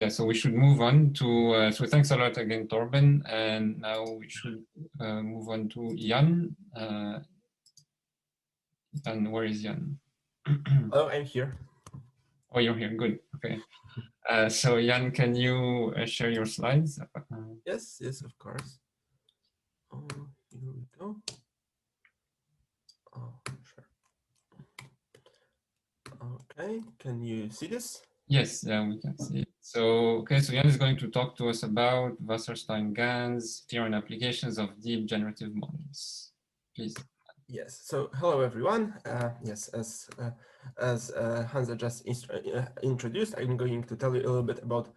Yeah, so we should move on to, so thanks a lot again, Torben. And now we should move on to Jan. Jan, where is Jan? Oh, I'm here. Oh, you're here, good, okay. So Jan, can you share your slides? Yes, yes, of course. Here we go. Oh, sure. Okay, can you see this? Yes, we can see it. So, okay, so Jan is going to talk to us about Wasserstein-Ganz theory and applications of deep generative models. Please. Yes. So, hello everyone. Yes, as Hansa just introduced, I'm going to tell you a little bit about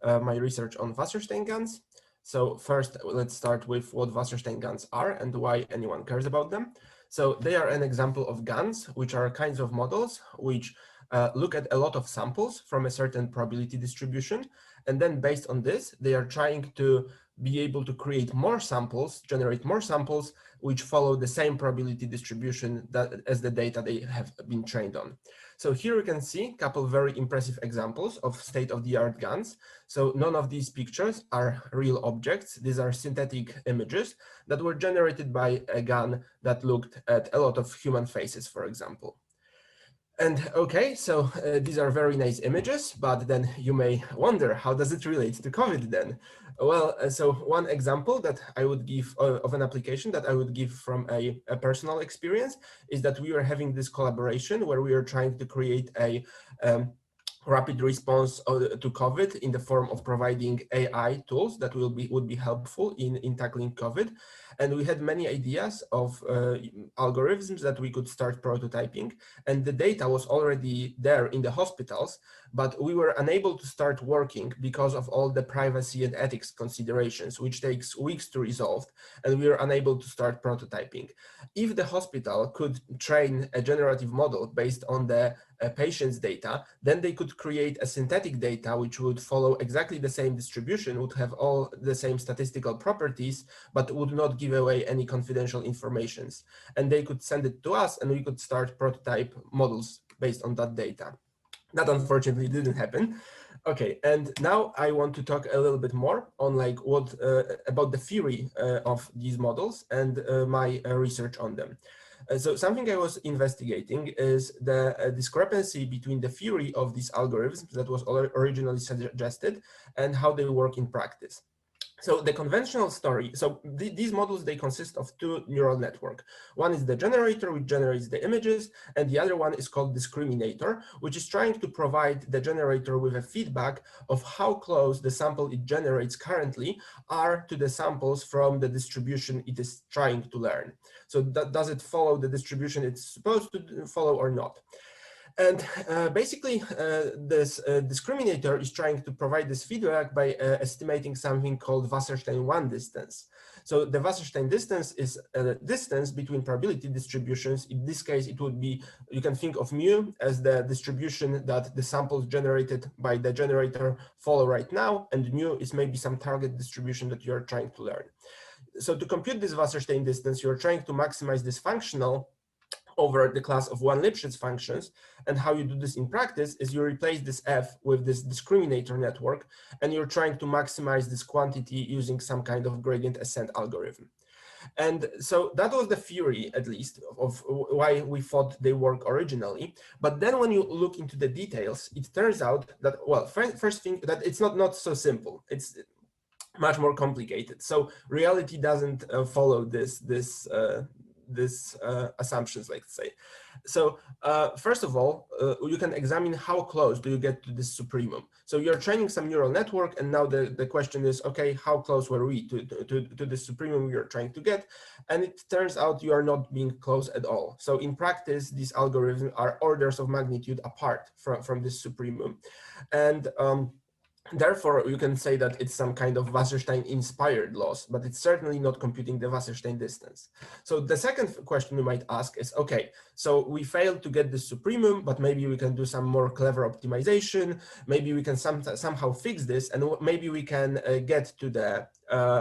my research on Wasserstein-Ganz. So first, let's start with what Wasserstein-Ganz are and why anyone cares about them. So they are an example of GANs, which are kinds of models which look at a lot of samples from a certain probability distribution. And then based on this, they are trying to be able to create more samples, generate more samples, which follow the same probability distribution as the data they have been trained on. So here you can see a couple of very impressive examples of state-of-the-art GANs. So none of these pictures are real objects. These are synthetic images that were generated by a GAN that looked at a lot of human faces, for example. And okay, so these are very nice images, but then you may wonder, how does it relate to COVID then? Well, so one example that I would give of an application that I would give from a personal experience is that we are having this collaboration where we are trying to create a rapid response to COVID in the form of providing AI tools that would be helpful in tackling COVID. And we had many ideas of algorithms that we could start prototyping. And the data was already there in the hospitals, but we were unable to start working because of all the privacy and ethics considerations, which takes weeks to resolve. And we were unable to start prototyping. If the hospital could train a generative model based on the patient's data, then they could create a synthetic data which would follow exactly the same distribution, would have all the same statistical properties, but would not give away any confidential informations. And they could send it to us and we could start prototype models based on that data. That unfortunately didn't happen. Okay, and now I want to talk a little bit more on like what about the theory of these models and my research on them. So something I was investigating is the discrepancy between the theory of these algorithms that was originally suggested and how they work in practice. So the conventional story, so these models, they consist of two neural networks. One is the generator, which generates the images, and the other one is called discriminator, which is trying to provide the generator with a feedback of how close the sample it generates currently are to the samples from the distribution it is trying to learn. So does it follow the distribution it's supposed to follow or not? And basically, this discriminator is trying to provide this feedback by estimating something called Wasserstein-1 distance. So the Wasserstein distance is a distance between probability distributions. In this case, it would be, you can think of mu as the distribution that the samples generated by the generator follow right now, and mu is maybe some target distribution that you're trying to learn. So to compute this Wasserstein distance, you're trying to maximize this functional over the class of one Lipschitz functions. And how you do this in practice is you replace this f with this discriminator network, and you're trying to maximize this quantity using some kind of gradient ascent algorithm. And so that was the theory, at least, of why we thought they work originally. But then when you look into the details, it turns out that, well, first thing, that it's not so simple. It's much more complicated. So reality doesn't follow this assumptions, let's say. So first of all, you can examine how close do you get to this supremum. So you're training some neural network, and now the question is, okay, how close were we to the supremum you're trying to get? And it turns out you are not being close at all. So in practice, these algorithms are orders of magnitude apart from this supremum. And therefore, you can say that it's some kind of Wasserstein-inspired loss, but it's certainly not computing the Wasserstein distance. So the second question you might ask is, okay, so we failed to get the supremum, but maybe we can do some more clever optimization. Maybe we can somehow fix this, and maybe we can get to the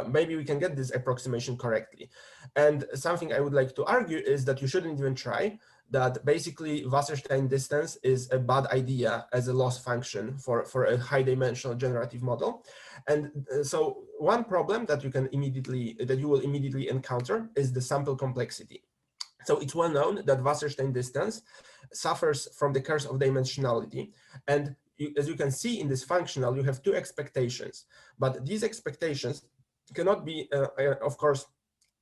maybe we can get this approximation correctly. And something I would like to argue is that you shouldn't even try, that basically Wasserstein distance is a bad idea as a loss function for a high dimensional generative model. And so one problem that you will immediately encounter is the sample complexity. So it's well known that Wasserstein distance suffers from the curse of dimensionality. And as you can see in this functional, you have two expectations, but these expectations cannot be, of course,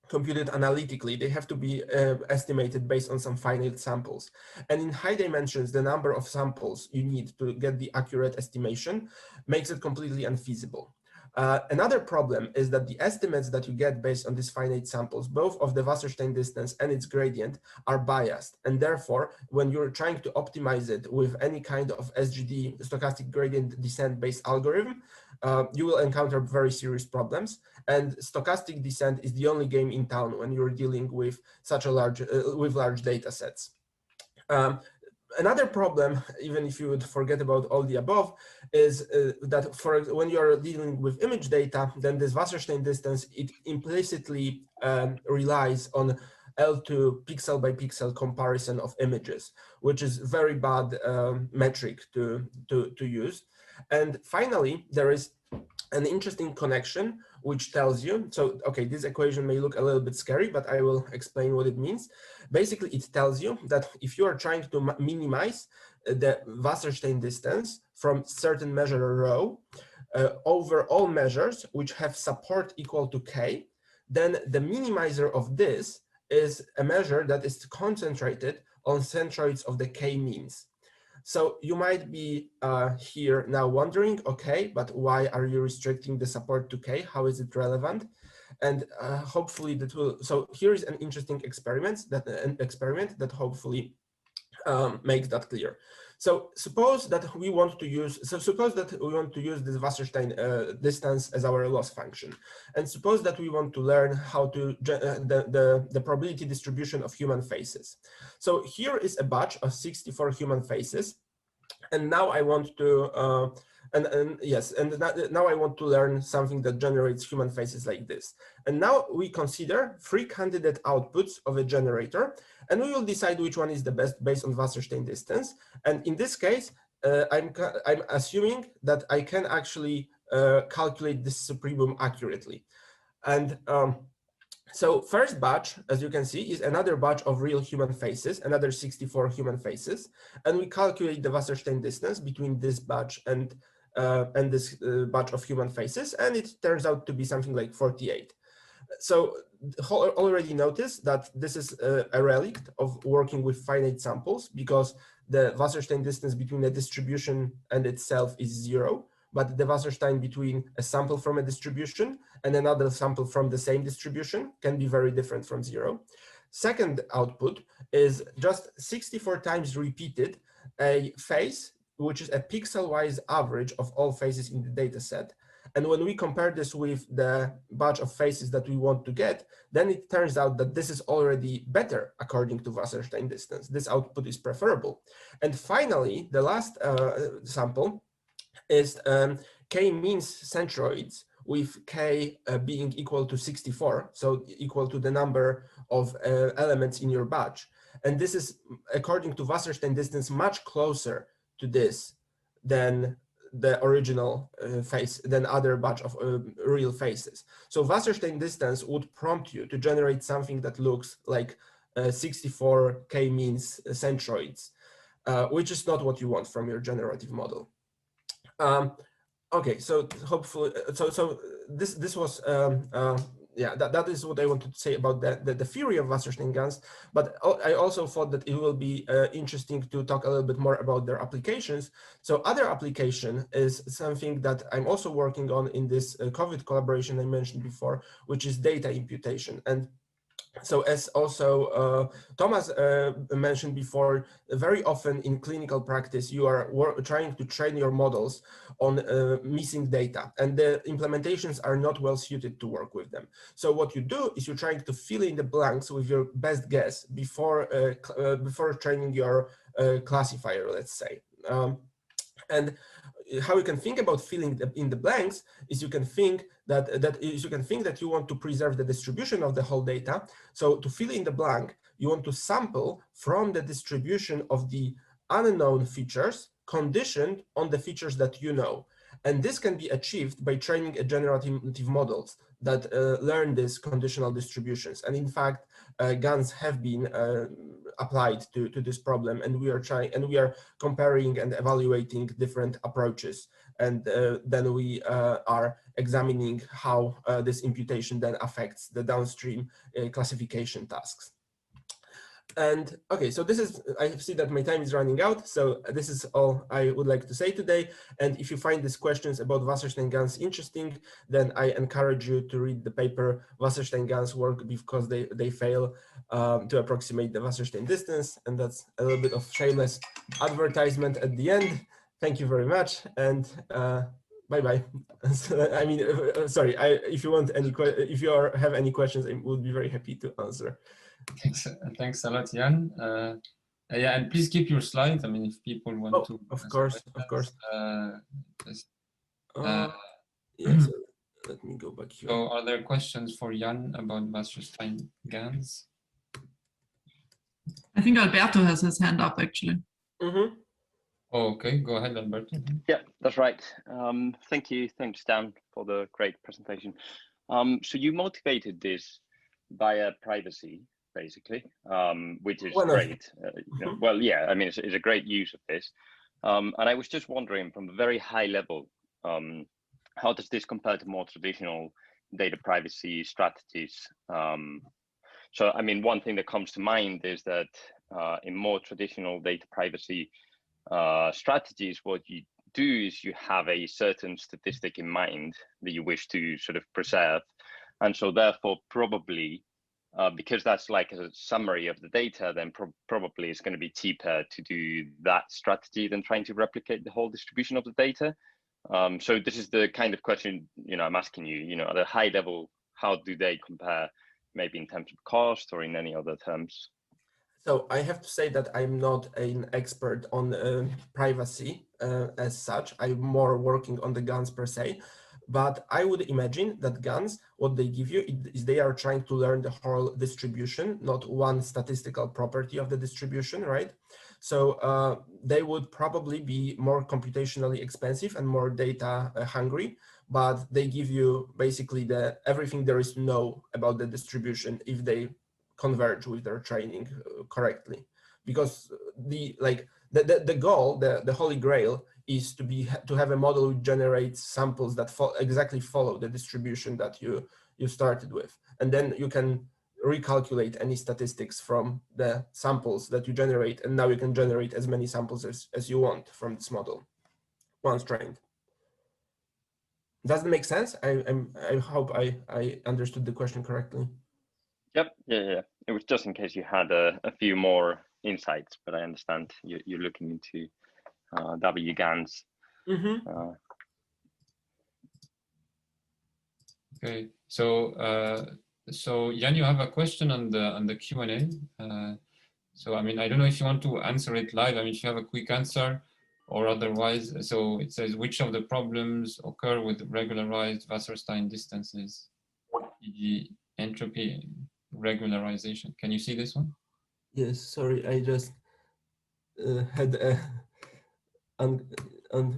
computed analytically. They have to be estimated based on some finite samples. And in high dimensions, the number of samples you need to get the accurate estimation makes it completely unfeasible. Another problem is that the estimates that you get based on these finite samples, both of the Wasserstein distance and its gradient, are biased. And therefore, when you're trying to optimize it with any kind of SGD, stochastic gradient descent based algorithm, you will encounter very serious problems. And stochastic descent is the only game in town when you're dealing with such a large data sets. Another problem, even if you would forget about all the above, is that when you're dealing with image data, then this Wasserstein distance, it implicitly relies on L2 pixel by pixel comparison of images, which is very bad metric to use. And finally, there is an interesting connection which tells you, so okay, this equation may look a little bit scary, but I will explain what it means. Basically, it tells you that if you are trying to minimize the Wasserstein distance from certain measure rho over all measures which have support equal to k, then the minimizer of this is a measure that is concentrated on centroids of the k means. So you might be here now wondering, okay, but why are you restricting the support to k? How is it relevant? And hopefully that will. So here is an interesting experiment that hopefully makes that clear. So suppose that we want to use this Wasserstein distance as our loss function, and suppose that we want to learn how to the probability distribution of human faces. So here is a batch of 64 human faces, and now I want to now I want to learn something that generates human faces like this. And now we consider 3 candidate outputs of a generator, and we will decide which one is the best based on Wasserstein distance. And in this case, I'm assuming that I can actually calculate this supremum accurately. And so first batch, as you can see, is another batch of real human faces, another 64 human faces, and we calculate the Wasserstein distance between this batch and this batch of human faces, and it turns out to be something like 48. So already notice that this is a relic of working with finite samples, because the Wasserstein distance between a distribution and itself is 0, but the Wasserstein between a sample from a distribution and another sample from the same distribution can be very different from 0. Second output is just 64 times repeated a face, which is a pixel-wise average of all faces in the data set. And when we compare this with the batch of faces that we want to get, then it turns out that this is already better according to Wasserstein distance. This output is preferable. And finally, the last sample is k-means centroids, with k being equal to 64, so equal to the number of elements in your batch. And this is, according to Wasserstein distance, much closer to this than the original face, than other batch of real faces. So Wasserstein distance would prompt you to generate something that looks like 64 k-means centroids, which is not what you want from your generative model. Okay, so hopefully, so this was yeah, that is what I wanted to say about the theory of Wasserstein GANs. But I also thought that it will be interesting to talk a little bit more about their applications. So other application is something that I'm also working on in this COVID collaboration I mentioned before, which is data imputation. And so as also Thomas mentioned before, very often in clinical practice, you are trying to train your models on missing data, and the implementations are not well suited to work with them. So what you do is you're trying to fill in the blanks with your best guess before training your classifier, let's say. And how you can think about filling in the blanks is you can think that you want to preserve the distribution of the whole data. So to fill in the blank, you want to sample from the distribution of the unknown features conditioned on the features that you know. And this can be achieved by training a generative models that learn these conditional distributions. And in fact, GANs have been applied to this problem, and we are comparing and evaluating different approaches. And then we are examining how this imputation then affects the downstream classification tasks. And okay, so this is, I see that my time is running out. So this is all I would like to say today. And if you find these questions about Wasserstein-Ganz interesting, then I encourage you to read the paper Wasserstein-Ganz work, because they fail to approximate the Wasserstein distance. And that's a little bit of shameless advertisement at the end. Thank you very much. And bye-bye. I mean, sorry, if you want any, if you have any questions, I would be very happy to answer. Thanks a lot, Jan. Yeah, and please keep your slides. I mean, if people want to. Of course. Yeah, so let me go back here. So are there questions for Jan about Wasserstein-Ganz? I think Alberto has his hand up, actually. Mm-hmm. Oh, okay, go ahead, Alberto. Yeah, that's right. Thank you. Thanks, Dan, for the great presentation. So you motivated this via privacy, basically, which is great. You know, well, yeah, I mean, it's a great use of this. And I was just wondering, from a very high level, how does this compare to more traditional data privacy strategies? So, I mean, one thing that comes to mind is that in more traditional data privacy strategies, what you do is you have a certain statistic in mind that you wish to sort of preserve. And so therefore, probably, because that's like a summary of the data, then probably it's going to be cheaper to do that strategy than trying to replicate the whole distribution of the data. So this is the kind of question, you know, I'm asking you, you know, at a high level, how do they compare, maybe in terms of cost or in any other terms? So I have to say that I'm not an expert on privacy as such. I'm more working on the GANs per se. But I would imagine that GANs, what they give you is they are trying to learn the whole distribution, not one statistical property of the distribution, right? So they would probably be more computationally expensive and more data hungry, but they give you basically everything there is to know about the distribution if they converge with their training correctly. Because the goal, the holy grail, is to have a model which generates samples that exactly follow the distribution that you started with, and then you can recalculate any statistics from the samples that you generate, and now you can generate as many samples as you want from this model once trained. Does that make sense? I hope I understood the question correctly. Yep. Yeah. It was just in case you had a few more insights, but I understand you're looking into WGANs. Mm-hmm. Okay, so Jan, you have a question on the Q&A. So I mean, I don't know if you want to answer it live. I mean, if you have a quick answer, or otherwise. So it says, which of the problems occur with regularized Wasserstein distances, e.g., entropy regularization? Can you see this one? Yes. Sorry, I just had a.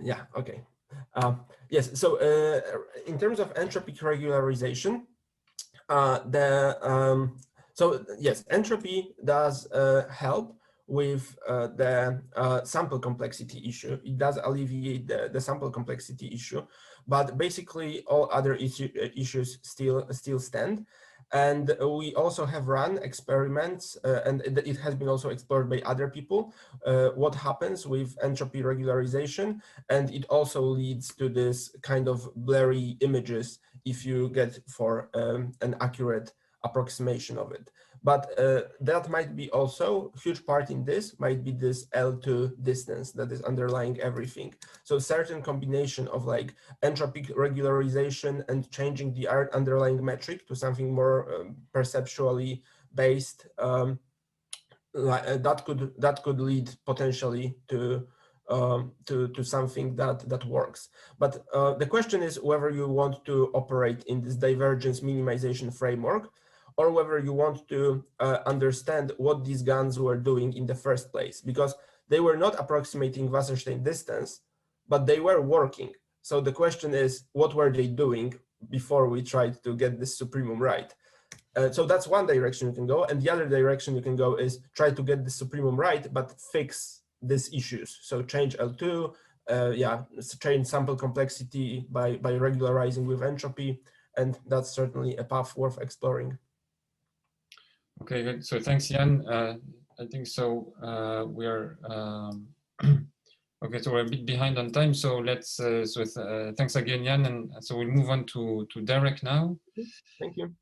Yeah, okay. Yes, so in terms of entropy regularization, so yes, entropy does help with the sample complexity issue. It does alleviate the sample complexity issue, but basically all other issues still stand. And we also have run experiments, and it has been also explored by other people, what happens with entropy regularization. And it also leads to this kind of blurry images if you get for an accurate approximation of it. But that might be also, a huge part in this might be this L2 distance that is underlying everything. So certain combination of like entropy regularization and changing the underlying metric to something more perceptually based, that could lead potentially to something that works. But the question is whether you want to operate in this divergence minimization framework, or whether you want to understand what these guns were doing in the first place, because they were not approximating Wasserstein distance, but they were working. So the question is, what were they doing before we tried to get this supremum right? So that's one direction you can go, and the other direction you can go is try to get the supremum right, but fix these issues. So change L2, change sample complexity by regularizing with entropy, and that's certainly a path worth exploring. Okay, good. So thanks, Jan. I think so. We're okay. So we're a bit behind on time. So let's. Thanks again, Jan. And so we'll move on to Derek now. Thank you.